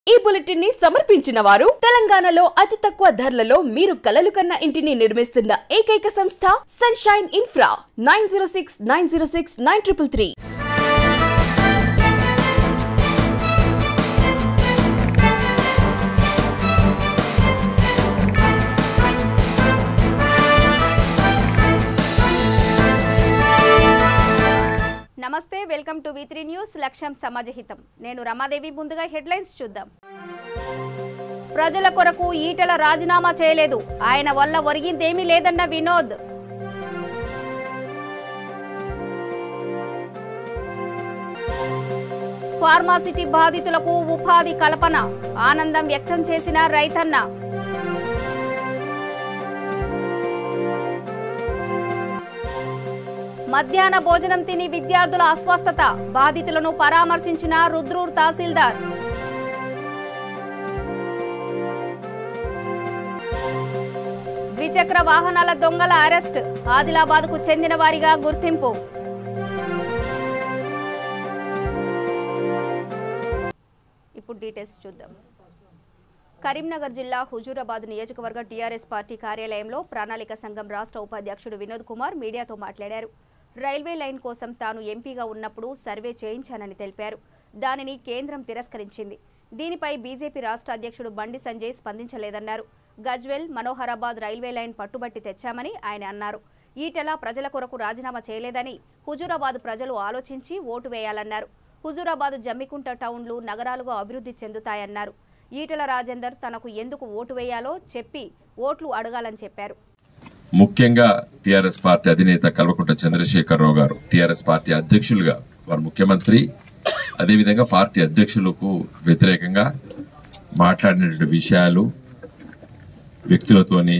ఈ బులెటిన్ ని సమర్పించిన వారు తెలంగాణలో అతి తక్కువ ధరలలో మీరు కలలు కన్న ఇంటిని నిర్మిస్తున్న ఏకైక సంస్థ సన్షైన్ ఇన్ఫ్రా 9069069333. నమస్తే, వెల్కమ్ టు V3 న్యూస్. లక్ష్యం సమాజహితం. నేను రమాదేవి. ముందుగా హెడ్లైన్స్ చూద్దాం. ప్రజల కొరకు ఈటెల రాజీనామా చేయలేదు, ఆయన వల్ల ఒరిగిందేమీ లేదన్న వినోద్. ఫార్మాసిటీ బాధితులకు ఉపాధి కల్పన, ఆనందం వ్యక్తం చేసిన రైతన్న. మధ్యాహ్న భోజనం తిని విద్యార్థుల అస్వస్థత, బాధితులను పరామర్శించిన రుద్రూర్ తహసీల్దార్. ద్విచక్ర వాహనాల దొంగల అరెస్ట్, ఆదిలాబాద్ కు చెందిన వారిగా గుర్తింపు. ఇప్పుడు డీటెయిల్స్ చూద్దాం. కరీంనగర్ జిల్లా హుజూరాబాద్ నియోజకవర్గ టీఆర్ఎస్ పార్టీ కార్యాలయంలో ప్రణాళిక సంఘం రాష్ట్ర ఉపాధ్యక్షుడు వినోద్ కుమార్ మీడియాతో మాట్లాడారు. రైల్వే లైన్ కోసం తాను ఎంపీగా ఉన్నప్పుడు సర్వే చేయించానని తెలిపారు. దానిని కేంద్రం తిరస్కరించింది. దీనిపై బీజేపీ రాష్ట్ర అధ్యక్షుడు బండి సంజయ్ స్పందించలేదన్నారు. గజ్వెల్ మనోహరాబాద్ రైల్వే లైన్ పట్టుబట్టి తెచ్చామని ఆయన అన్నారు. ఈటెల ప్రజల కొరకు రాజీనామా చేయలేదని హుజూరాబాద్ ప్రజలు ఆలోచించి ఓటు వేయాలన్నారు. హుజూరాబాద్ జమ్మికుంట టౌన్లు నగరాలుగా అభివృద్ధి చెందుతాయన్నారు. ఈటెల రాజేందర్ తనకు ఎందుకు ఓటు వేయాలో చెప్పి ఓట్లు అడగాలని చెప్పారు. ముఖ్యంగా టీఆర్ఎస్ పార్టీ అధినేత కల్వకుంట్ల చంద్రశేఖరరావు గారు టీఆర్ఎస్ పార్టీ అధ్యక్షులుగా వారు ముఖ్యమంత్రి, అదేవిధంగా పార్టీ అధ్యక్షులకు వ్యతిరేకంగా మాట్లాడినటువంటి విషయాలు వ్యక్తులతోని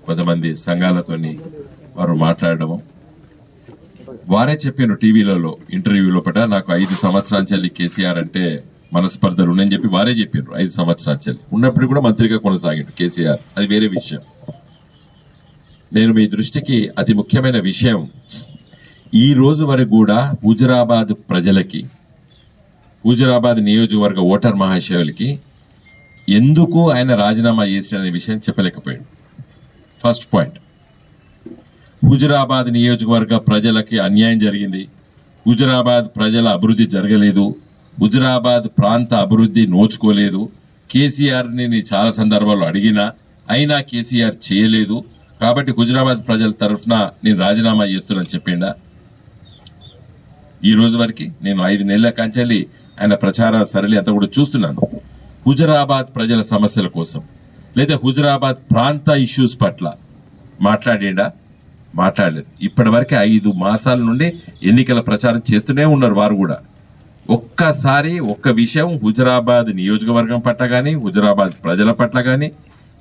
కొంతమంది సంఘాలతోని వారు మాట్లాడడము, వారే చెప్పారు టీవీలలో ఇంటర్వ్యూలో పట నాకు 5 సంవత్సరాల చెల్లి కేసీఆర్ అంటే మనస్పర్ధలు ఉన్నాయని చెప్పి వారే చెప్పారు. 5 సంవత్సరాల చెల్లి ఉన్నప్పుడు కూడా మంత్రిగా కొనసాగాడు కేసీఆర్, అది వేరే విషయం. నేను మీ దృష్టికి అతి ముఖ్యమైన విషయం, ఈ రోజు వరకు కూడా హుజూరాబాద్ ప్రజలకి, హుజూరాబాద్ నియోజకవర్గ ఓటర్ మహాశయులకి ఎందుకు ఆయన రాజీనామా చేసిన విషయం చెప్పలేకపోయాడు. ఫస్ట్ పాయింట్, హుజూరాబాద్ నియోజకవర్గ ప్రజలకి అన్యాయం జరిగింది, హుజూరాబాద్ ప్రజల అభివృద్ధి జరగలేదు, హుజూరాబాద్ ప్రాంత అభివృద్ధి నోచుకోలేదు. కేసీఆర్ని చాలా సందర్భాల్లో అడిగినా అయినా కేసీఆర్ చేయలేదు, కాబట్టి హుజూరాబాద్ ప్రజల తరఫున నేను రాజీనామా చేస్తున్నాను చెప్పిండా. ఈ రోజు వరకు నేను 5 నెలల కంచెల్లి ఆయన ప్రచార సరళి అంతా కూడా చూస్తున్నాను. హుజూరాబాద్ ప్రజల సమస్యల కోసం లేదా హుజూరాబాద్ ప్రాంత ఇష్యూస్ పట్ల మాట్లాడిండా? మాట్లాడలేదు. ఇప్పటి వరకు 5 మాసాల నుండి ఎన్నికల ప్రచారం చేస్తూనే ఉన్నారు వారు కూడా. ఒక్కసారి ఒక్క విషయం హుజూరాబాద్ నియోజకవర్గం పట్ల కానీ, హుజూరాబాద్ ప్రజల పట్ల కానీ,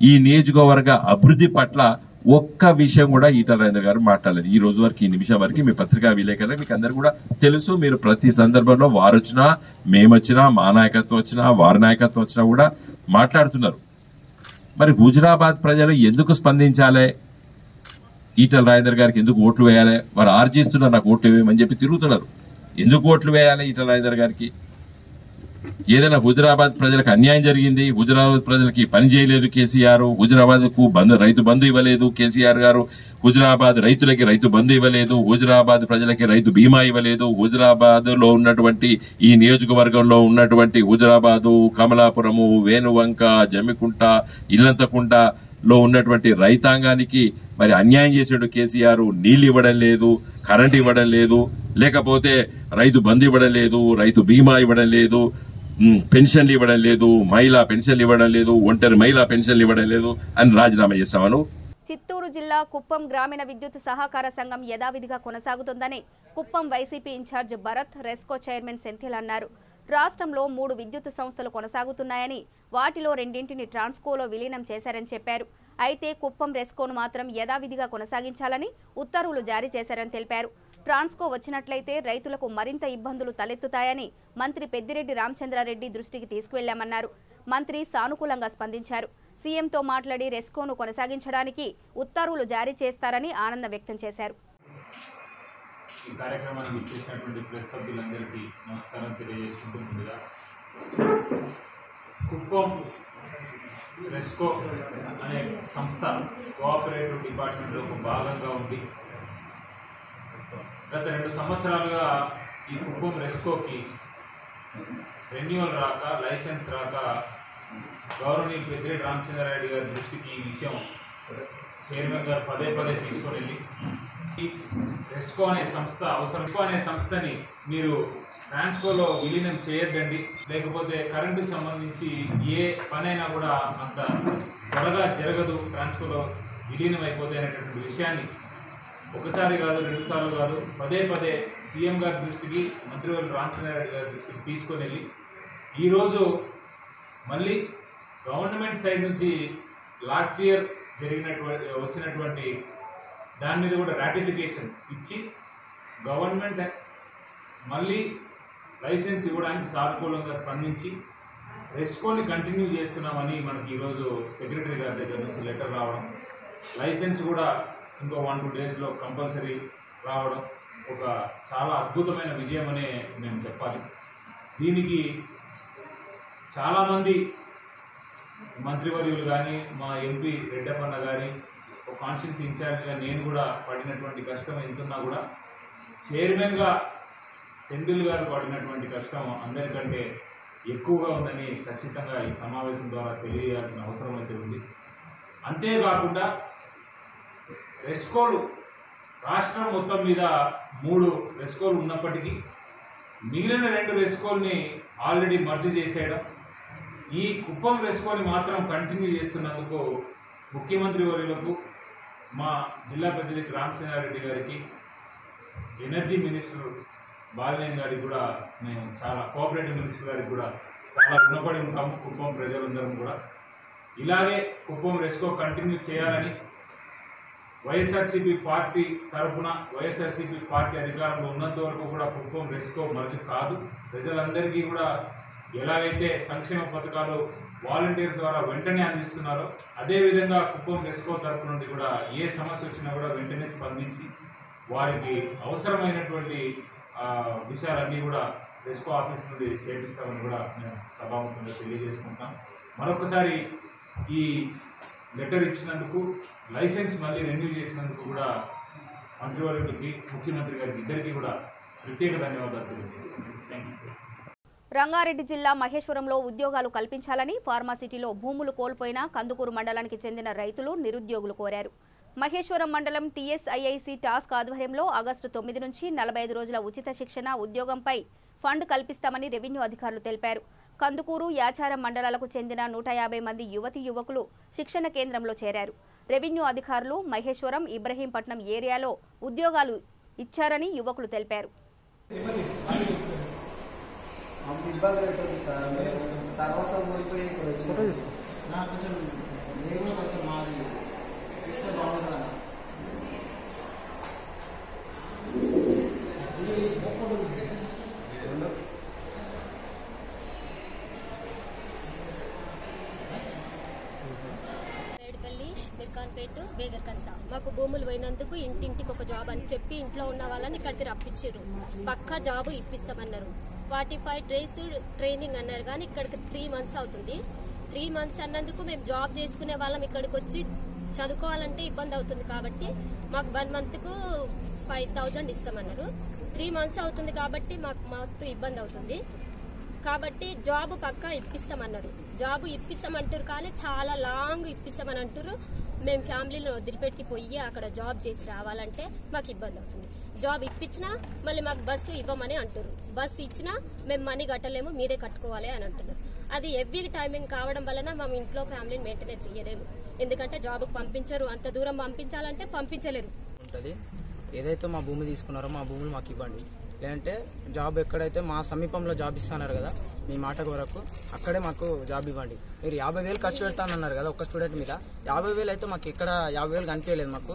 ఈ నియోజకవర్గ అభివృద్ధి పట్ల ఒక్క విషయం కూడా ఈటెల రాజేందర్ గారు మాట్లాడలేదు. ఈ రోజు వరకు, ఈ నిమిషం వరకు మీ పత్రికా విలేకరులు మీకు అందరు కూడా తెలుసు. మీరు ప్రతి సందర్భంలో వారు వచ్చినా, మేమొచ్చినా, మా నాయకత్వం వచ్చినా, వారి నాయకత్వం వచ్చినా కూడా మాట్లాడుతున్నారు. మరి హుజూరాబాద్ ప్రజలు ఎందుకు స్పందించాలి? ఈటెల రాజేందర్ గారికి ఎందుకు ఓట్లు వేయాలి? వారు ఆర్జిస్తున్నారు నాకు ఓట్లు వేయమని చెప్పి తిరుగుతున్నారు. ఎందుకు ఓట్లు వేయాలి ఈటెల రాజేందర్ గారికి? ఏదైనా హుజూరాబాద్ ప్రజలకు అన్యాయం జరిగింది, హుజూరాబాద్ ప్రజలకి పని చేయలేదు కేసీఆర్, హుజూరాబాద్ కు రైతు బంధు ఇవ్వలేదు కేసీఆర్ గారు, హుజూరాబాద్ రైతులకి రైతు బంధు ఇవ్వలేదు, హుజూరాబాద్ ప్రజలకి రైతు బీమా ఇవ్వలేదు, హుజూరాబాద్ లో ఉన్నటువంటి ఈ నియోజకవర్గంలో ఉన్నటువంటి హుజూరాబాదు, కమలాపురము, వేణువంక, జమ్మికుంట, ఇల్లంతకుంట లో ఉన్నటువంటి రైతాంగానికి మరి అన్యాయం చేసాడు కేసీఆర్. నీళ్లు ఇవ్వడం లేదు, కరెంట్ ఇవ్వడం లేదు, లేకపోతే రైతు బంధు ఇవ్వడం లేదు, రైతు బీమా ఇవ్వడం లేదు, పెన్షన్లు ఇవ్వడం లేదు, మహిళా పెన్షన్లు ఇవ్వడం లేదు, ఒంటరి మహిళా పెన్షన్లు ఇవ్వడం లేదు అని రాజీనామా చేస్తామను. చిత్తూరు జిల్లా కుప్పం గ్రామీణ విద్యుత్ సహకార సంఘం యథావిధిగా కొనసాగుతుందని Kuppam YCP incharge Bharat, RESCO chairman Senthil అన్నారు. రాష్ట్రంలో 3 విద్యుత్ సంస్థలు కొనసాగుతున్నాయని, వాటిలో 2ంటిని ట్రాన్స్కోలో విలీనం చేశారని చెప్పారు. అయితే కుప్పం రెస్కోను మాత్రం యథావిధిగా కొనసాగించాలని ఉత్తర్వులు జారీ చేశారని తెలిపారు. ట్రాన్స్కో వచ్చినట్లయితే రైతులకు మరింత ఇబ్బందులు తలెత్తుతాయని మంత్రి పెద్దిరెడ్డి రామచంద్రారెడ్డి దృష్టికి తీసుకువెళ్లామన్నారు. మంత్రి సానుకూలంగా స్పందించారు. సీఎంతో మాట్లాడి రెస్కోను కొనసాగించడానికి ఉత్తర్వులు జారీ చేస్తారని ఆనందం వ్యక్తం చేశారు. ఈ కార్యక్రమానికి ఇచ్చేసినటువంటి ప్రెస్ సభ్యులందరికీ నమస్కారం తెలియజేసుకుంటూ ముందుగా కుప్పం రెస్కో అనే సంస్థ కోఆపరేటివ్ డిపార్ట్మెంట్లో ఒక భాగంగా ఉంది. గత 2 సంవత్సరాలుగా ఈ కుప్పం రెస్కోకి రెన్యువల్ రాక, లైసెన్స్ రాక గౌరవనీయులు పెద్దిరెడ్డి రామచంద్రారెడ్డి గారి దృష్టికి ఈ విషయం చైర్మన్ గారు పదే తీసుకొని వెళ్ళి ఈ రెస్కో అనే సంస్థ రెస్కో అనే సంస్థని మీరు ట్రాన్స్కోలో విలీనం చేయొద్దండి, లేకపోతే కరెంటుకు సంబంధించి ఏ పనైనా కూడా అంత త్వరగా జరగదు, ట్రాన్స్కోలో విలీనం అయిపోతే అనేటటువంటి విషయాన్ని ఒకసారి కాదు, 2 సార్లు కాదు, పదే సీఎం గారి దృష్టికి, మంత్రివర్యులు రామచంద్రారెడ్డి గారి దృష్టికి తీసుకొని వెళ్ళి ఈరోజు మళ్ళీ గవర్నమెంట్ సైడ్ నుంచి లాస్ట్ ఇయర్ వచ్చినటువంటి దాని మీద కూడా రాటిఫికేషన్ ఇచ్చి గవర్నమెంట్ మళ్ళీ లైసెన్స్ ఇవ్వడానికి సానుకూలంగా స్పందించి రెస్కోని కంటిన్యూ చేస్తున్నామని మనకి ఈరోజు సెక్రటరీ గారి దగ్గర నుంచి లెటర్ రావడం, లైసెన్స్ కూడా ఇంకో 1-2 డేస్లో కంపల్సరీ రావడం ఒక చాలా అద్భుతమైన విజయం అనే మేము చెప్పాలి. దీనికి చాలామంది మంత్రివర్యులు కానీ, మా ఎంపీ రెడ్డప్పన్న కానీ, ఒక కాన్స్టిట్యూన్సీ ఇన్ఛార్జ్గా నేను కూడా పడినటువంటి కష్టం ఎంతున్నా కూడా చైర్మన్గా సెంధిల్ గారు పడినటువంటి కష్టం అందరికంటే ఎక్కువగా ఉందని ఖచ్చితంగా ఈ సమావేశం ద్వారా తెలియజేయాల్సిన అవసరం అయితే ఉంది. అంతేకాకుండా రెస్కోలు రాష్ట్రం మొత్తం మీద 3 రెస్కోలు ఉన్నప్పటికీ మిగిలిన 2 రెస్కోల్ని ఆల్రెడీ మర్జ్ చేసేయడం, ఈ కుప్పం రెస్కోని మాత్రం కంటిన్యూ చేస్తున్నందుకు ముఖ్యమంత్రి వర్యులకు, మా జిల్లా పెద్దలకి రామచంద్రారెడ్డి గారికి, ఎనర్జీ మినిస్టర్ బాలినేని గారికి కూడా మేము చాలా, కోఆపరేటివ్ మినిస్టర్ గారికి కూడా చాలా రుణపడి ఉంటాము. కుప్పం ప్రజలందరం కూడా ఇలాగే కుప్పం రెస్కో కంటిన్యూ చేయాలని వైఎస్ఆర్సీపీ పార్టీ తరఫున, వైఎస్ఆర్సీపీ పార్టీ అధికారంలో ఉన్నంత వరకు కూడా కుప్పం రెస్కో మర్జ్ కాదు. ప్రజలందరికీ కూడా ఎలాగైతే సంక్షేమ పథకాలు వాలంటీర్స్ ద్వారా వెంటనే అందిస్తున్నారో అదేవిధంగా కుప్పం రెస్కో తరఫు నుండి కూడా ఏ సమస్య వచ్చినా కూడా వెంటనే స్పందించి వారికి అవసరమైనటువంటి విషయాలన్నీ కూడా రెస్కో ఆఫీస్ నుండి చేపిస్తామని కూడా మేము సభాముఖంగా తెలియజేసుకుంటాం. మరొకసారి ఈ లెటర్ ఇచ్చినందుకు, లైసెన్స్ మళ్ళీ రెన్యూ చేసినందుకు కూడా మంత్రివర్యులకి, ముఖ్యమంత్రి గారికి ఇద్దరికీ కూడా ప్రత్యేక ధన్యవాదాలు తెలియజేస్తున్నాను. Thank you. రంగారెడ్డి జిల్లా మహేశ్వరంలో ఉద్యోగాలు కల్పించాలని ఫార్మాసిటీలో భూములు కోల్పోయిన కందుకూరు మండలానికి చెందిన రైతులు, నిరుద్యోగులు కోరారు. మహేశ్వరం మండలం టీఎస్ఐఐసి టాస్క్ ఆధ్వర్యంలో ఆగస్టు 9 నుంచి 45 రోజుల ఉచిత శిక్షణ ఉద్యోగంపై ఫండ్ కల్పిస్తామని రెవెన్యూ అధికారులు తెలిపారు. కందుకూరు, యాచారం మండలాలకు చెందిన 150 మంది యువకులు శిక్షణ కేంద్రంలో చేరారు. రెవెన్యూ అధికారులు మహేశ్వరం, ఇబ్రహీంపట్నం ఏరియాలో ఉద్యోగాలు ఇచ్చారని యువకులు తెలిపారు. మిర్కాన్పేట, బేగర్కంచ మాకు భూములు పోయినందుకు ఇంటింటికి ఒక జాబ్ అని చెప్పి ఇంట్లో ఉన్న వాళ్ళని ఇక్కడికి రప్పించారు. పక్కా జాబ్ ఇప్పిస్తామన్నారు. 45 డేస్ ట్రైనింగ్ అన్నారు, కానీ ఇక్కడికి 3 మంత్స్ అవుతుంది. 3 మంత్స్ అన్నందుకు మేము జాబ్ చేసుకునే వాళ్ళం ఇక్కడికి వచ్చి చదువుకోవాలంటే ఇబ్బంది అవుతుంది. కాబట్టి మాకు 1 మంత్కు 5000 ఇస్తామన్నారు. 3 మంత్స్ అవుతుంది కాబట్టి మాకు మస్తు ఇబ్బంది అవుతుంది. కాబట్టి జాబ్ పక్కా ఇప్పిస్తామన్నారు. జాబ్ ఇప్పిస్తామంటారు, కానీ చాలా లాంగ్ ఇప్పిస్తామని అంటారు. మేము ఫ్యామిలీలో వదిలిపెట్టి పోయి అక్కడ జాబ్ చేసి రావాలంటే మాకు ఇబ్బంది అవుతుంది. జాబ్ ఇప్పించినా మళ్ళీ మాకు బస్సు ఇవ్వమని అంటారు. బస్సు ఇచ్చినా మేము మనీ కట్టలేము, మీరే కట్టుకోవాలి అని అంటున్నారు. అది ఎవ్రీ టైమింగ్ కావడం వలన మేము ఇంట్లో ఫ్యామిలీని మెయింటైన్ చేయలేము. ఎందుకంటే జాబ్కి పంపించరు, అంత దూరం పంపించాలంటే పంపించలేరు. ఏదైతే మా భూమి తీసుకున్నారో మా భూములు మాకు ఇవ్వండి, లేదంటే జాబ్ ఎక్కడైతే మా సమీపంలో జాబ్ ఇస్తున్నారు కదా మీ మాట వరకు అక్కడే మాకు జాబ్ ఇవ్వండి. మీరు 50,000 ఖర్చు పెడతానన్నారు కదా ఒక్క స్టూడెంట్ మీద, 50,000 అయితే మాకు ఇక్కడ 50,000 కనిపించలేదు. మాకు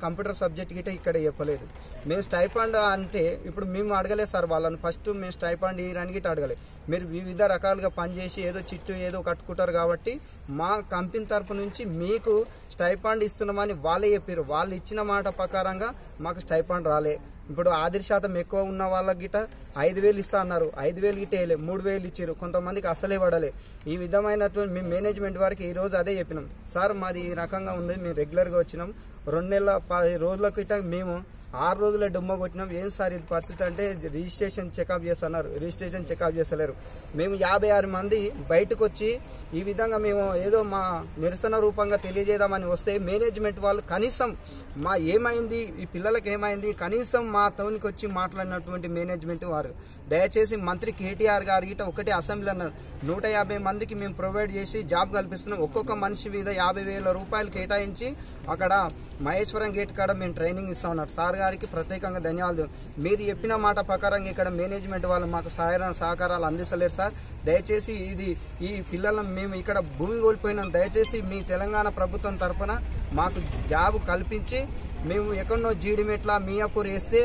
కంప్యూటర్ సబ్జెక్ట్ గిట్ట ఇక్కడ చెప్పలేదు. మేము స్టైఫండ్ అంటే ఇప్పుడు మేము అడగలేదు సార్ వాళ్ళని. ఫస్ట్ మేము స్టైఫండ్ ఇయరని గిట్ట అడగలేదు. మీరు వివిధ రకాలుగా పనిచేసి ఏదో చిట్టు ఏదో కట్టుకుంటారు కాబట్టి మా కంపెనీ తరపు నుంచి మీకు స్టైఫండ్ ఇస్తున్నామని వాళ్ళే చెప్పారు. వాళ్ళు ఇచ్చిన మాట ప్రకారంగా మాకు స్టైఫండ్ రాలే. ఇప్పుడు ఆదిర్ శాతం ఎక్కువ ఉన్న వాళ్ళకి గిట 5,000 ఇస్తా అన్నారు, 5,000 గిట్ట వేయలే, 3,000 ఇచ్చారు, కొంతమందికి అసలే పడలే. ఈ విధమైనటువంటి మేము మేనేజ్మెంట్ వారికి ఈ రోజు అదే చెప్పినాం, సార్ మాది ఈ రకంగా ఉంది, మేము రెగ్యులర్గా వచ్చినాం, 2 నెలల 10 రోజుల గిట్ట మేము 6 రోజులే డుమ్మ కొట్టినాం, ఏం సార్ ఇది పరిస్థితి అంటే రిజిస్ట్రేషన్ చెకప్ చేస్తున్నారు, రిజిస్ట్రేషన్ చెకప్ చేస్తలేరు. మేము 56 మంది బయటకు వచ్చి ఈ విధంగా మేము ఏదో మా నిరసన రూపంగా తెలియజేద్దామని వస్తే మేనేజ్మెంట్ వాళ్ళు కనీసం మా ఏమైంది, ఈ పిల్లలకి ఏమైంది, కనీసం మా టౌన్కి వచ్చి మాట్లాడినటువంటి మేనేజ్మెంట్ వారు. దయచేసి మంత్రి కేటీఆర్ గారి గిట్ట ఒకటి అసెంబ్లీ అన్నారు, 150 మందికి మేము ప్రొవైడ్ చేసి జాబ్ కల్పిస్తున్నాం, ఒక్కొక్క మనిషి మీద 50,000 రూపాయలు కేటాయించి అక్కడ మహేశ్వరం గేట్ కాడ మేము ట్రైనింగ్ ఇస్తా ఉన్నారు. సార్ గారికి ప్రత్యేకంగా ధన్యవాదాలు. మీరు చెప్పిన మాట ప్రకారంగా ఇక్కడ మేనేజ్మెంట్ వాళ్ళు మాకు సహకారాలు అందిస్తలేరు సార్. దయచేసి ఈ పిల్లలను మేము ఇక్కడ భూమి కోల్పోయినాం, దయచేసి మీ తెలంగాణ ప్రభుత్వం తరఫున మాకు జాబ్ కల్పించి మేము ఎక్కడో జీడిమెట్ల మియాపూర్ వేస్తే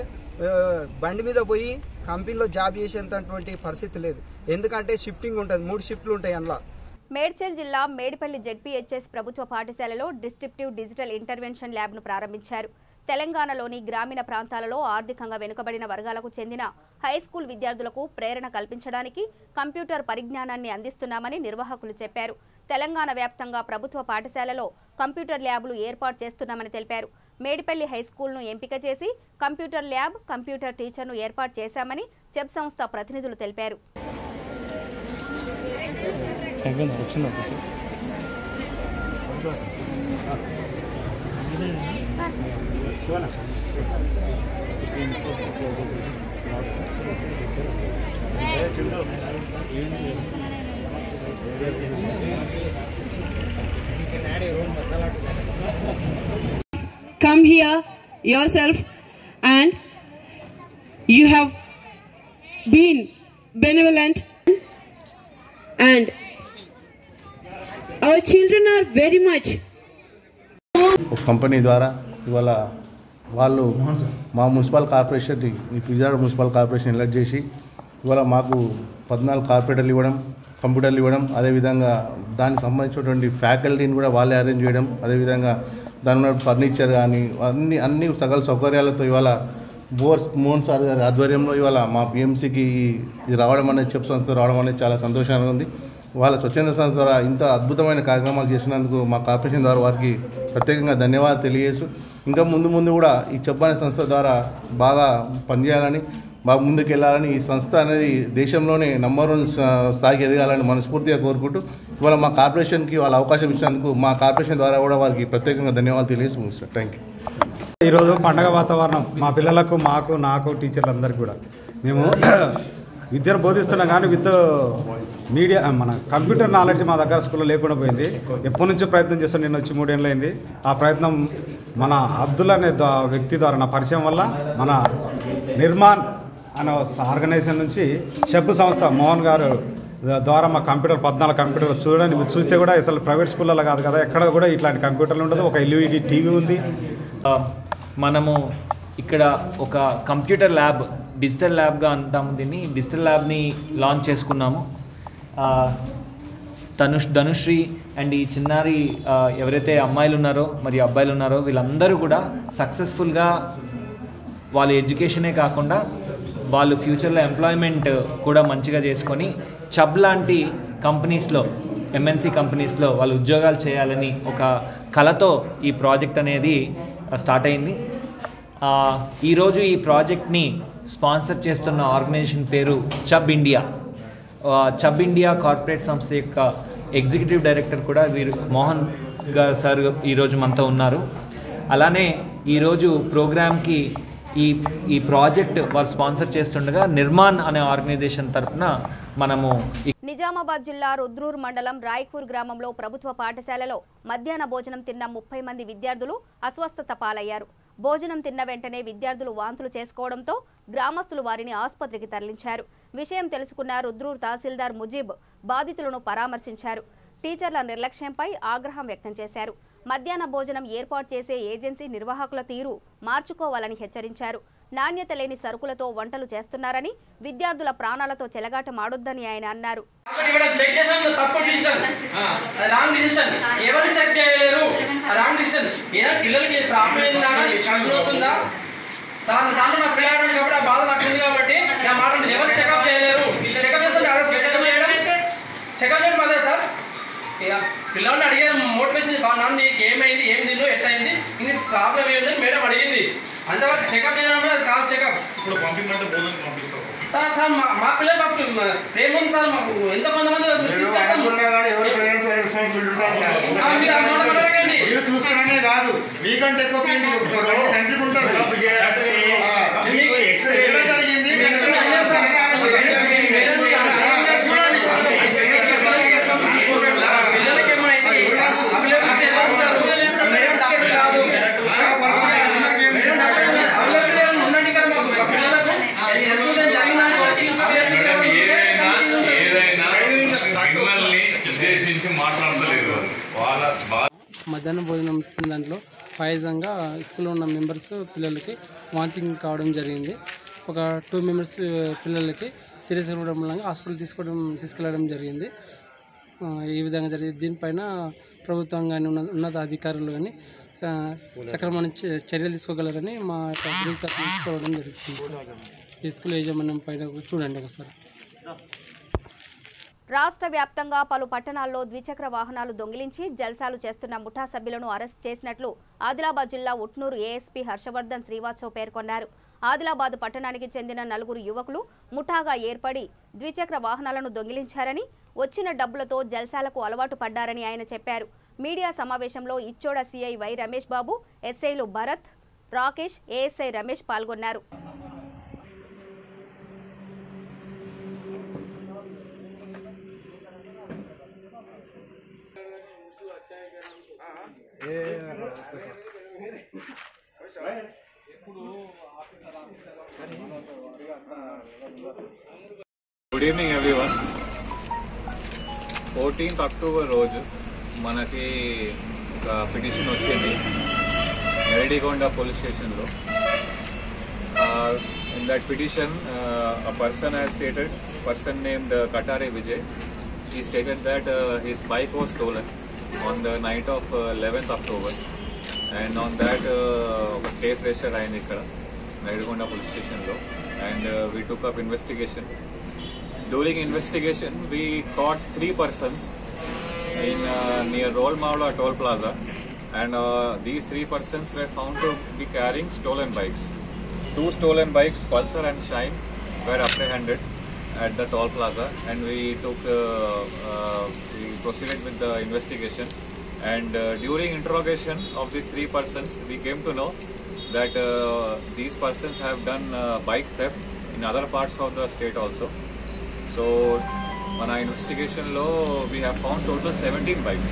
బండి మీద పోయి కంపెనీలో జాబ్ చేసేంతటువంటి పరిస్థితి లేదు, ఎందుకంటే షిఫ్టింగ్ ఉంటుంది, 3 షిఫ్ట్లు ఉంటాయి అందులో. మేడ్చల్ జిల్లా మేడిపల్లి జెడ్పీహెచ్ఎస్ ప్రభుత్వ పాఠశాలలో డిస్ట్రిక్టివ్ డిజిటల్ ఇంటర్వెన్షన్ ల్యాబ్ను ప్రారంభించారు. తెలంగాణలోని గ్రామీణ ప్రాంతాలలో ఆర్థికంగా వెనుకబడిన వర్గాలకు చెందిన హైస్కూల్ విద్యార్థులకు ప్రేరణ కల్పించడానికి కంప్యూటర్ పరిజ్ఞానాన్ని అందిస్తున్నామని నిర్వాహకులు చెప్పారు. తెలంగాణ వ్యాప్తంగా ప్రభుత్వ పాఠశాలలో కంప్యూటర్ ల్యాబ్లు ఏర్పాటు చేస్తున్నామని తెలిపారు. మేడిపల్లి హైస్కూల్ను ఎంపిక చేసి కంప్యూటర్ ల్యాబ్, కంప్యూటర్ టీచర్ను ఏర్పాటు చేశామని చెబ్ సంస్థ ప్రతినిధులు తెలిపారు. Come here yourself, and you have been benevolent, and our children are very much. Company ద్వారా ఇవాళ వాళ్ళు మా మున్సిపల్ కార్పొరేషన్ని ఈ విజయవాడ మున్సిపల్ కార్పొరేషన్ ఎలక్ట్ చేసి ఇవాళ మాకు 14 కార్పొరేటర్లు ఇవ్వడం, కంప్యూటర్లు ఇవ్వడం, అదేవిధంగా దానికి సంబంధించినటువంటి ఫ్యాకల్టీని కూడా వాళ్ళే అరేంజ్ చేయడం, అదేవిధంగా దాని ఫర్నిచర్ కానీ అన్ని సకల సౌకర్యాలతో ఇవాళ మోహన్ సార్ గారి ఆధ్వర్యంలో ఇవాళ మా పిఎంసీకి ఇది రావడం అనేది చెప్ సంస్థ రావడం అనేది చాలా సంతోషంగా ఉంది. వాళ్ళ స్వచ్ఛంద సంస్థ ద్వారా ఇంత అద్భుతమైన కార్యక్రమాలు చేసినందుకు మా కార్పొరేషన్ ద్వారా వారికి ప్రత్యేకంగా ధన్యవాదాలు తెలియజేస్తూ ఇంకా ముందు కూడా ఈ చెప్ అనే సంస్థ ద్వారా బాగా పనిచేయాలని, బాగా ముందుకు వెళ్ళాలని, ఈ సంస్థ అనేది దేశంలోనే నంబర్ 1 స్థాయికి ఎదగాలని మనస్ఫూర్తిగా కోరుకుంటూ ఇవాళ మా కార్పొరేషన్కి వాళ్ళ అవకాశం ఇచ్చినందుకు మా కార్పొరేషన్ ద్వారా కూడా వారికి ప్రత్యేకంగా ధన్యవాదాలు తెలియజేసి ముగిస్తాను. Thank you. ఈరోజు పండగ వాతావరణం మా పిల్లలకు, నాకు టీచర్లందరికీ కూడా మేము విద్యను బోధిస్తున్నాం, కానీ విత్ మీడియా మన కంప్యూటర్ నాలెడ్జ్ మా దగ్గర స్కూల్లో లేకుండా పోయింది. ఎప్పటి నుంచో ప్రయత్నం చేస్తాను, నేను వచ్చి 3 ఏళ్ళు అయింది. ఆ ప్రయత్నం మన అబ్దుల్ అనే వ్యక్తి ద్వారా నా పరిచయం వల్ల మన నిర్మాణ్ అనే ఆర్గనైజేషన్ నుంచి షబ్ సంస్థ మోహన్ గారు ద్వారా మా కంప్యూటర్ 14 కంప్యూటర్లు చూడండి, మీరు చూస్తే కూడా అసలు ప్రైవేట్ స్కూళ్ళలో కాదు కదా, ఎక్కడ కూడా ఇట్లాంటి కంప్యూటర్లు ఉండదు. ఒక ఎల్ఈడి టీవీ ఉంది. మనము ఇక్కడ ఒక కంప్యూటర్ ల్యాబ్, డిజిటల్ ల్యాబ్గా అంటాము దీన్ని, డిజిటల్ ల్యాబ్ని లాంచ్ చేసుకున్నాము. ధనుశ్రీ అండ్ ఈ చిన్నారి ఎవరైతే అమ్మాయిలు ఉన్నారో మరియు అబ్బాయిలు ఉన్నారో వీళ్ళందరూ కూడా సక్సెస్ఫుల్గా వాళ్ళ ఎడ్యుకేషనే కాకుండా వాళ్ళు ఫ్యూచర్లో ఎంప్లాయ్మెంట్ కూడా మంచిగా చేసుకొని చబ్ లాంటి కంపెనీస్లో, ఎంఎన్సీ కంపెనీస్లో వాళ్ళు ఉద్యోగాలు చేయాలని ఒక కళతో ఈ ప్రాజెక్ట్ అనేది స్టార్ట్ అయింది. ఈరోజు ఈ ప్రాజెక్ట్ని స్పాన్సర్ చేస్తున్న ఆర్గనైజేషన్ పేరు Chubb India. Chubb India corporate సంస్థ యొక్క ఎగ్జిక్యూటివ్ డైరెక్టర్ కూడా మోహన్ గారు సార్ ఈరోజు మనతో ఉన్నారు. అలానే ఈరోజు ప్రోగ్రామ్కి ఈ ప్రాజెక్ట్ వాళ్ళు స్పాన్సర్ చేస్తుండగా నిర్మాణ్ అనే ఆర్గనైజేషన్ తరఫున మనము నిజామాబాద్ జిల్లా రుద్రూర్ మండలం రాయ్పూర్ గ్రామంలో ప్రభుత్వ పాఠశాలలో మధ్యాహ్న భోజనం తిన్న 30 మంది విద్యార్థులు అస్వస్థత పాలయ్యారు. భోజనం తిన్న వెంటనే విద్యార్థులు వాంతులు చేసుకోవడంతో గ్రామస్తులు వారిని ఆసుపత్రికి తరలించారు. విషయం తెలుసుకున్న రుద్రూర్ తహసీల్దార్ ముజీబ్ బాధితులను పరామర్శించారు. టీచర్ల నిర్లక్ష్యంపై ఆగ్రహం వ్యక్తం చేశారు. మధ్యాహ్న భోజనం ఏర్పాటు చేసే ఏజెన్సీ నిర్వాహకుల తీరు మార్చుకోవాలని హెచ్చరించారు. నాణ్యత లేని సరుకులతో వంటలు చేస్తున్నారని, విద్యార్థుల ప్రాణాలతో చెలగాటమాడొద్దని ఆయన అన్నారు. సార్ దాంట్లో నాకు పిల్లలు కాబట్టి ఆ బాధ నాకు ఉంది కాబట్టి నా మాట ఎవరు చెకప్ చేయలేరు. చెకప్ చేస్తే చెకప్ చేయడం అదే సార్. ఇక పిల్లల్ని అడిగే మోటివేషన్ నాన్న నీకు ఏమైంది, ఏం తిన్నావు, ఎట్లా అయింది, నీకు ప్రాబ్లం ఏంటని మేడం అడిగింది. అంతవరకు చెకప్ చేయడం అది కాదు చెకప్. ఇప్పుడు పంపించమంటే భోజనం పంపిస్తాం సార్. సార్ మా పిల్లలు మాకు ప్రేమ ఉంది సార్. మాకు ఎంత కొంతమంది చూసుకునే కాదు మీకంటే ఎక్కువ కంట్రీ ఉంటుంది. మధ్యాహ్నం భోజనం దాంట్లో పాయసంగా స్కూల్లో ఉన్న మెంబర్స్ పిల్లలకి వాంతింగ్ కావడం జరిగింది. ఒక 2 మెంబర్స్ పిల్లలకి సీరియస్గా ఉండడం వల్ల హాస్పిటల్ తీసుకెళ్ళడం జరిగింది. ఈ విధంగా జరిగింది. దీనిపైన ప్రభుత్వం కానీ ఉన్నత అధికారులు కానీ సక్రమమైన చర్యలు తీసుకోగలరని మా యొక్క తీసుకోవడం జరుగుతుంది. ఈ స్కూల్ యాజమాన్యం పైన చూడండి ఒకసారి. రాష్ట్ర వ్యాప్తంగా పలు పట్టణాల్లో ద్విచక్ర వాహనాలు దొంగిలించి జల్సాలు చేస్తున్న ముఠా సభ్యులను అరెస్ట్ చేసినట్లు ఆదిలాబాద్ జిల్లా ఉట్నూరు ఏఎస్పీ హర్షవర్ధన్ శ్రీవాత్సవ్ పేర్కొన్నారు. ఆదిలాబాద్ పట్టణానికి చెందిన 4 యువకులు ముఠాగా ఏర్పడి ద్విచక్ర వాహనాలను దొంగిలించారని, వచ్చిన డబ్బులతో జల్సాలకు అలవాటు పడ్డారని ఆయన చెప్పారు. మీడియా సమావేశంలో ఇచ్చోడ సిఐ వై రమేష్ బాబు, ఎస్ఐలు భరత్, రాకేష్, ఏఎస్ఐ రమేష్ పాల్గొన్నారు. Good evening everyone. 14th October రోజు మనకి ఒక పిటిషన్ వచ్చింది నెరడిగొండ పోలీస్ స్టేషన్లో. In that petition a person has stated, person named Katare Vijay, he stated that his bike was stolen on the night of 11th October, and on that ఒక case register అయింది ఇక్కడ నెరడిగొండ police స్టేషన్లో. And we took up investigation. During investigation, we caught 3 persons in near Roll Mavla Toll Plaza, and these 3 persons were found to be carrying stolen bikes. 2 stolen bikes, Pulsar and Shine, were apprehended at the Toll Plaza, and we proceeded with the investigation. And during interrogation of these 3 persons, we came to know that these persons have done bike theft in other parts of the state also. So, మన investigation లో we have found total 17 bikes,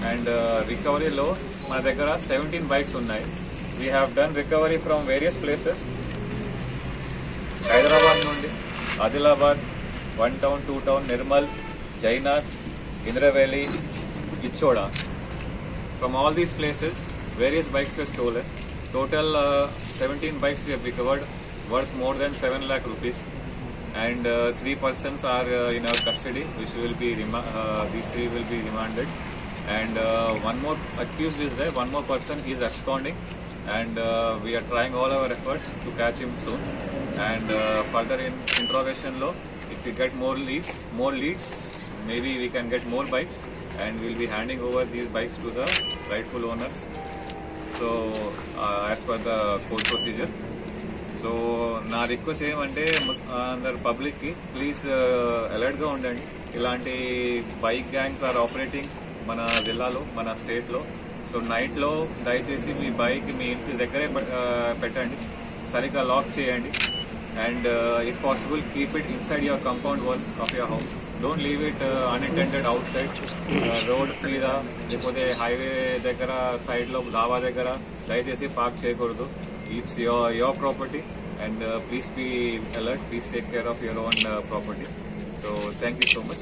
and recovery లో మన దగ్గర 17 bikes ఉన్నాయి. We have done recovery from various places. Hyderabad నుండి Adilabad, 1 town, 2 town, Nirmal, Jainath, Indravelli, Ichoda. From all these places, various bikes were stolen. Total 17 bikes we have recovered, worth more than 7 lakh rupees, and 3 persons are in our custody, which will be these 3 will be remanded, and one more accused is there. One more person is absconding, and we are trying all our efforts to catch him soon. And further in interrogation law, if we get more leads, maybe we can get more bikes, and we'll be handing over these bikes to the rightful owners. So as per the court procedure. So నా request ఏమంటే అందరు పబ్లిక్కి please అలర్ట్గా ఉండండి. ఇలాంటి bike gangs are operating మన జిల్లాలో, మన స్టేట్లో. సో నైట్లో దయచేసి మీ బైక్ మీ ఇంటి దగ్గరే పెట్టండి, సరిగ్గా లాక్ చేయండి, and if possible keep it inside your compound wall of your house. Don't leave it unintended out side road మీద, లేకపోతే హైవే దగ్గర సైడ్లో ధాబా దగ్గర దయచేసి పార్క్ చేయకూడదు. It's your property, and please be alert. Please take care of your own property. So thank you so much.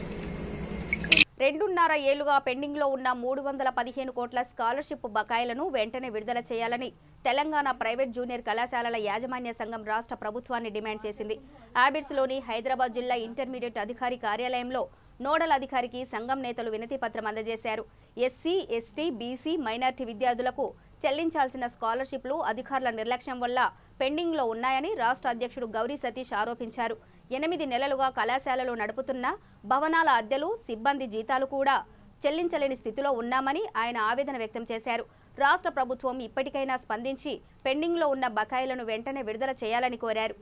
2.5 ఏళ్లుగా pending లో ఉన్న 315 కోట్ల స్కాలర్షిప్ బకాయిలను వెంటనే విడుదల చేయాలని తెలంగాణ ప్రైవేట్ జూనియర్ కళాశాలల యాజమాన్య సంఘం రాష్ట్ర ప్రభుత్వాన్ని డిమాండ్ చేసింది. హ్యాబిట్స్ లోని హైదరాబాద్ జిల్లా ఇంటర్మీడియట్ అధికారి కార్యాలయంలో నోడల్ అధికారికి సంఘం నేతలు వినతి పత్రం అందజేశారు. ఎస్సీ, ఎస్టీ, బీసీ, మైనార్టీ విద్యార్థులకు చెల్లించాల్సిన స్కాలర్షిప్లు అధికారుల నిర్లక్ష్యం వల్ల పెండింగ్లో ఉన్నాయని రాష్ట్ర అధ్యక్షుడు గౌరీ సతీష్ ఆరోపించారు. 8 నెలలుగా కళాశాలలు నడుపుతున్న భవనాల అద్దెలు, సిబ్బంది జీతాలు కూడా చెల్లించలేని స్థితిలో ఉన్నామని ఆయన ఆవేదన వ్యక్తం చేశారు. రాష్ట్ర ప్రభుత్వం ఇప్పటికైనా స్పందించి పెండింగ్లో ఉన్న బకాయిలను వెంటనే విడుదల చేయాలని కోరారు.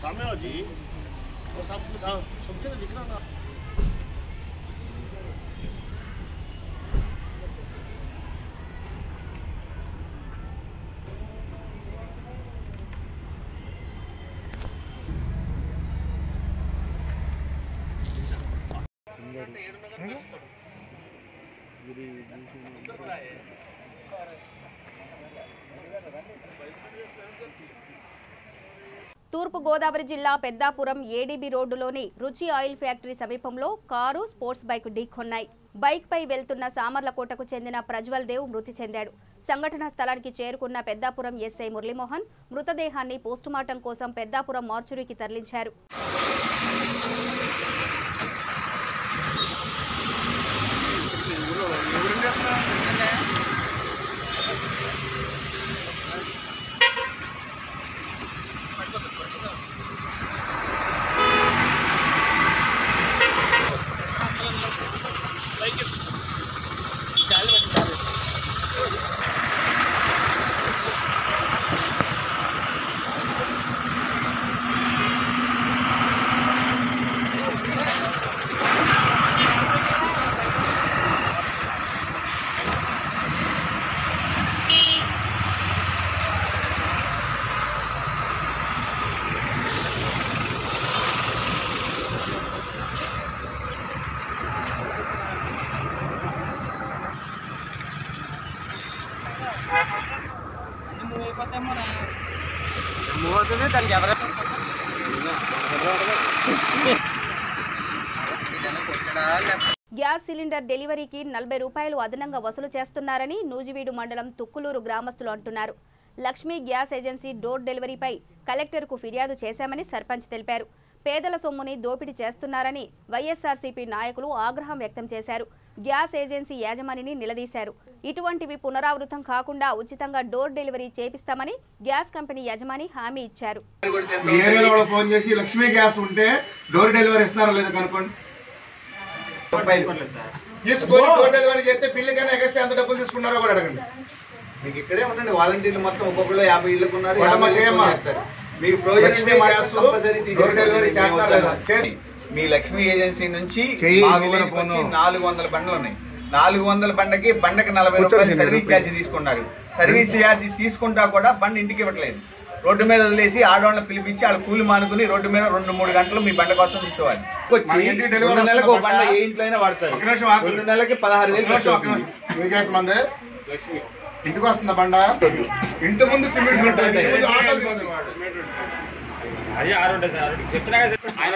सामने आओ जी, वो सब समझे ना, दिख रहा ना। తూర్పు గోదావరి జిల్లా పెద్దాపురం ఏడీబీ రోడ్డులోని రుచి ఆయిల్ ఫ్యాక్టరీ సమీపంలో కారు, స్పోర్ట్స్ బైక్ ఢీకొన్నాయి. బైక్ పై వెళ్తున్న సామర్లకోటకు చెందిన ప్రజ్వల్ దేవ్ మృతి చెందాడు. సంఘటనా స్థలానికి చేరుకున్న పెద్దాపురం ఎస్ఐ మురళీమోహన్ మృతదేహాన్ని పోస్టుమార్టం కోసం పెద్దాపురం మార్చురీకి తరలించారు. గ్యాస్ సిలిండర్ డెలివరీకి 40 రూపాయలు అదనంగా వసూలు చేస్తున్నారని నూజివీడు మండలం తుక్కులూరు గ్రామస్తులు అంటున్నారు. లక్ష్మీ గ్యాస్ ఏజెన్సీ డోర్ డెలివరీపై కలెక్టర్కు ఫిర్యాదు చేశామని సర్పంచ్ తెలిపారు. పేదల సొమ్ముని దోపిడీ చేస్తున్నారని వైఎస్ఆర్సీపీ నాయకులు ఆగ్రహం వ్యక్తం చేశారు. గ్యాస్ ఏజెన్సీ యాజమానిని నిలదీశారు. ఇటువంటివి పునరావృతం కాకుండా ఉచితంగా డోర్ డెలివరీ చేపిస్తామని గ్యాస్ కంపెనీ యజమాని హామీ ఇచ్చారు. లక్ష్మీ గ్యాస్ ఉంటే డోర్ డెలివరీ ఇస్తారో లేదో కనుకోండి. తీసుకొని డోర్ డెలివరీ చేస్తే బిల్లు కన్నా ఎక్స్ట్రా ఎంత డబ్బులు తీసుకున్నారో కూడా అడగండి. మీకు ఇక్కడే ఉండండి, వాలంటీర్లు మొత్తం ఒక్కొక్కరు 50 ఇళ్ళకు ఉన్నారు. మీకు మీ లక్ష్మీ ఏజెన్సీ నుంచి 400 బండ్లు ఉన్నాయి. 400 బండకి 40 రూపాయలు సర్వీస్ ఛార్జ్ తీసుకున్నారు. సర్వీస్ ఛార్జ్ తీసుకుంటా కూడా బండి ఇంటికి ఇవ్వట్లేదు. రోడ్డు మీద వదిలేసి ఆడవాళ్ళని పిలిపించి వాళ్ళ కూలి మానుకుని రోడ్డు మీద 2-3 గంటలు మీ బండ కోసం కూర్చోవాలి. 2 నెలలకు బండ ఏ ఇంట్లో అయినా వాడతారు. 2 నెలలకి 16,000 ఇంటికి వస్తుందా బండ? ఇంటి ముందు సిమెంట్ అదే చెప్తున్నా కదా ఆయన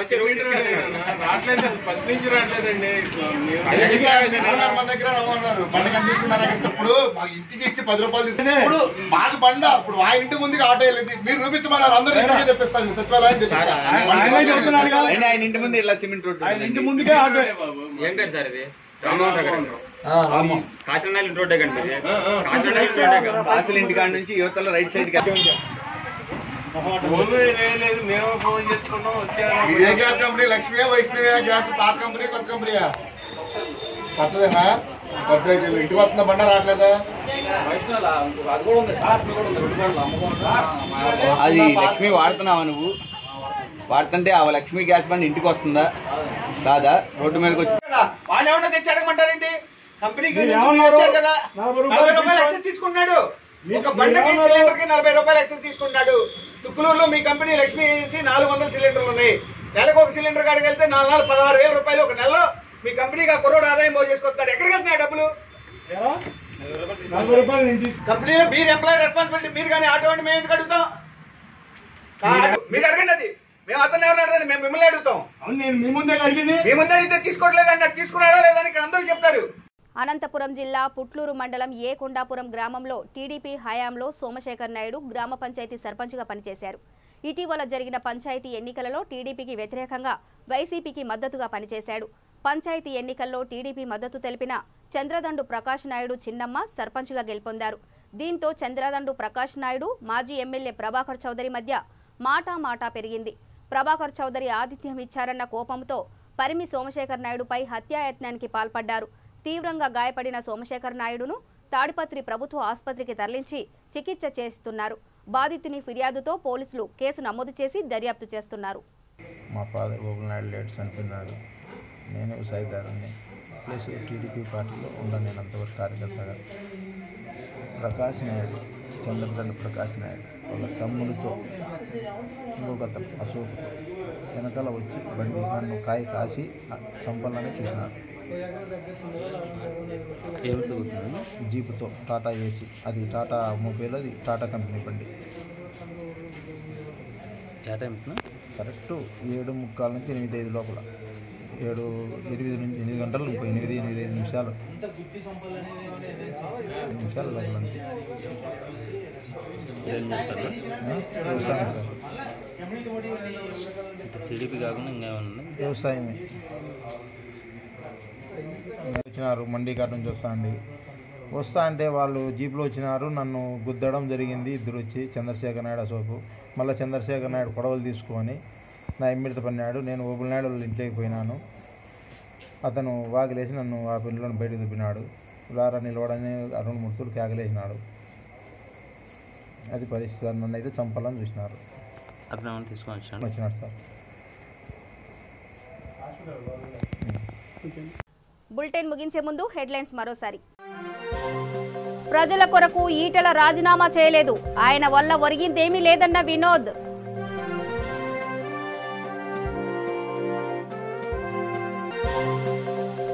రావట్లేదు, ఫస్ట్ నుంచి రావట్లేదండి. మన దగ్గర ఇప్పుడు మాకు ఇంటికి ఇచ్చి 10 రూపాయలు తీసుకుని ఇప్పుడు మాకు బండ ఇప్పుడు ఆ ఇంటి ముందుకి ఆటో వెళ్ళింది. మీరు చూపించమన్నారు, అందరూ ఇంటికి తెప్పిస్తాను సచివాలయం. ఆయన ఇంటి ముందు ఇలా సిమెంట్ రోడ్డు ఇంటి ముందుకే ఆటో. ఏం పేరు సార్ ఇది? కాశీనాథ్ రోడ్డే కండి. కాశీల ఇంటి కాడ నుంచి యువతల రైట్ సైడ్ మేము ఫోన్ చేసుకున్నాం. ఇదే gas company Lakshmi Vaishnavi gas పాత కంపెనీ కొత్త కంపెనీయా? కొత్తదేనా? కొత్త ఇంటికి వస్తుందా బండ రావట్లేదా? అది లక్ష్మీ వాడుతున్నావా నువ్వు? వాడుతుంటే ఆ లక్ష్మీ గ్యాస్ బండి ఇంటికి వస్తుందా కాదా? రోడ్డు మీదకి వచ్చి వాడు ఏమన్నా తెచ్చి అడగమంటారేంటి? కంపెనీకి వచ్చారు కదా, 40 రూపాయలు ఎక్సెస్ తీసుకున్నాడు. ఒక బండకి సిలిండర్ కి 40 రూపాయలు ఎక్స్ట్రా తీసుకుంటున్నాడు. తుక్కులూరులో మీ కంపెనీ లక్ష్మీ ఏజెన్సీ 400 సిలిండర్లు ఉన్నాయి. నెలకు ఒక సిలిండర్ కాడికి వెళ్తే 16,000 రూపాయలు ఒక నెలలో మీ కంపెనీకి ఆ కుర్రోడు ఆదాయం మోజు చేసుకొస్తాడు. ఎక్కడికి వెళ్తున్నాయి డబ్బులు? కంపెనీ మీరు ఎంప్లాయీ రెస్పాన్సిబిలిటీ. మీరు కానీ ఆటో అంటే మేము ఎందుకు అడుగుతాం? మీరు అడగండి, అది మేము అతను ఎవరు అడగండి, మేము మిమ్మల్ని అడుగుతాం. మీ ముందే అడిగితే తీసుకోవట్లేదండి. తీసుకున్నాడా లేదని ఇక్కడ అందరూ చెప్తారు. అనంతపురం జిల్లా పుట్లూరు మండలం ఏ కొండాపురం గ్రామంలో టీడీపీ హయాంలో సోమశేఖర్ నాయుడు గ్రామ పంచాయతీ సర్పంచ్గా పనిచేశారు. ఇటీవల జరిగిన పంచాయతీ ఎన్నికలలో టీడీపీకి వ్యతిరేకంగా వైసీపీకి మద్దతుగా పనిచేశాడు. పంచాయతీ ఎన్నికల్లో టీడీపీ మద్దతు తెలిపిన చంద్రదండు ప్రకాష్ నాయుడు చిన్నమ్మ సర్పంచ్గా గెలుపొందారు. దీంతో చంద్రదండు ప్రకాష్ నాయుడు మాజీ ఎమ్మెల్యే ప్రభాకర్ చౌదరి మధ్య మాటా పెరిగింది. ప్రభాకర్ చౌదరి ఆతిథ్యం ఇచ్చారన్న కోపంతో పరిమి సోమశేఖర్ నాయుడుపై హత్యాయత్నానికి పాల్పడ్డారు. తీవ్రంగా గాయపడిన సోమశేఖర్ నాయుడును తాడిపత్రి ప్రభుత్వ ఆసుపత్రికి తరలించి చికిత్స చేస్తున్నారు. బాధితుని ఫిర్యాదుతో పోలీసులు కేసు నమోదు చేసి దర్యాప్తు చేస్తున్నారు. మా ఫాదర్ గోకుల్ నాయుడు లేట్ చనిపోయినాడు. నేను వ్యవసాయదారుని ప్లస్ టీడీపీ పార్టీలో ఉన్నాను. నేను అంతవరకు కార్యకర్తగా. ప్రకాష్ నాయుడు, చంద్రదండ ప్రకాష్ నాయుడు వాళ్ళ తమ్ముడితో ఇంకొక అశోక్తో వెనకాల వచ్చి బండి నన్ను కాసి చంపాలని చూసినారు. జీపుతో టాటా ఏసీ, అది టాటా మొబైల్, అది టాటా కంపెనీ బండి. కరెక్ట్ 7:45 నుంచి 8:05 లోపల 8 గంటలు 8 నిమిషాలు లోపల అంతే. టీడీపీ కాకుండా ఇంకేమన్నా వ్యవసాయమే. వచ్చినారు మండీ కాడ నుంచి వస్తా అంటే వాళ్ళు జీప్లో వచ్చినారు. నన్ను గుద్దడం జరిగింది. ఇద్దరు వచ్చి చంద్రశేఖర్ నాయుడు అశోకు. మళ్ళీ చంద్రశేఖర్ నాయుడు కొడవలు తీసుకొని నా ఎమ్మిడిత పన్నాడు. నేను ఓబుల్ నాయుడు వాళ్ళ ఇంట్లోకి పోయినాను. అతను వాకిలేసి నన్ను ఆ పిల్లలను బయటకు దుబ్బినాడు. లారా నిలవడని 2-3 తూర్లు కేకలేసినాడు. అది పరిస్థితి. నన్ను అయితే చంపాలని చూసినారు. వచ్చినాడు సార్. బులెటిన్ ముగించే ముందు హెడ్లైన్స్ మరోసారి. ప్రజల కొరకు ఈటెల రాజీనామా చేయలేదు. ఆయన వల్ల ఒరిగిందేమీ లేదన్న వినోద్.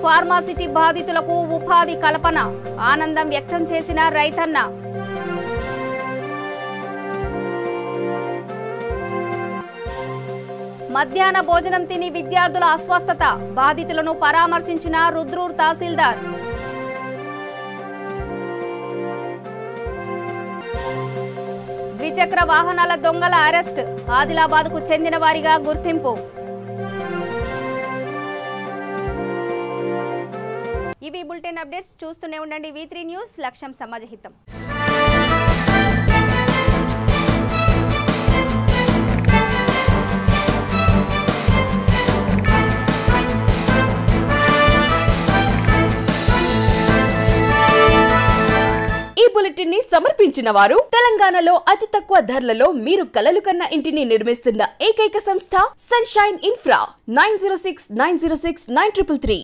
ఫార్మాసిటీ బాధితులకు ఉపాధి కల్పన ఆనందం వ్యక్తం చేసిన రైతన్న. మధ్యాహ్న భోజనం తిని విద్యార్థుల అస్వస్థత బాధితులను పరామర్శించిన రుద్రూర్ తహసీల్దార్. ద్విచక్ర వాహనాల దొంగల అరెస్ట్ ఆదిలాబాద్కు చెందిన వారిగా గుర్తింపు. ఇవి బులెటిన్ అప్డేట్స్. చూస్తూనే ఉండండి V3 న్యూస్. లక్ష్యం సమాజహితం. ఈ బులెటిన్ ని సమర్పించిన వారు తెలంగాణలో అతి తక్కువ ధరలలో మీరు కలలు కన్న ఇంటిని నిర్మిస్తున్న ఏకైక సంస్థ సన్షైన్ ఇన్ఫ్రా. 9069069333.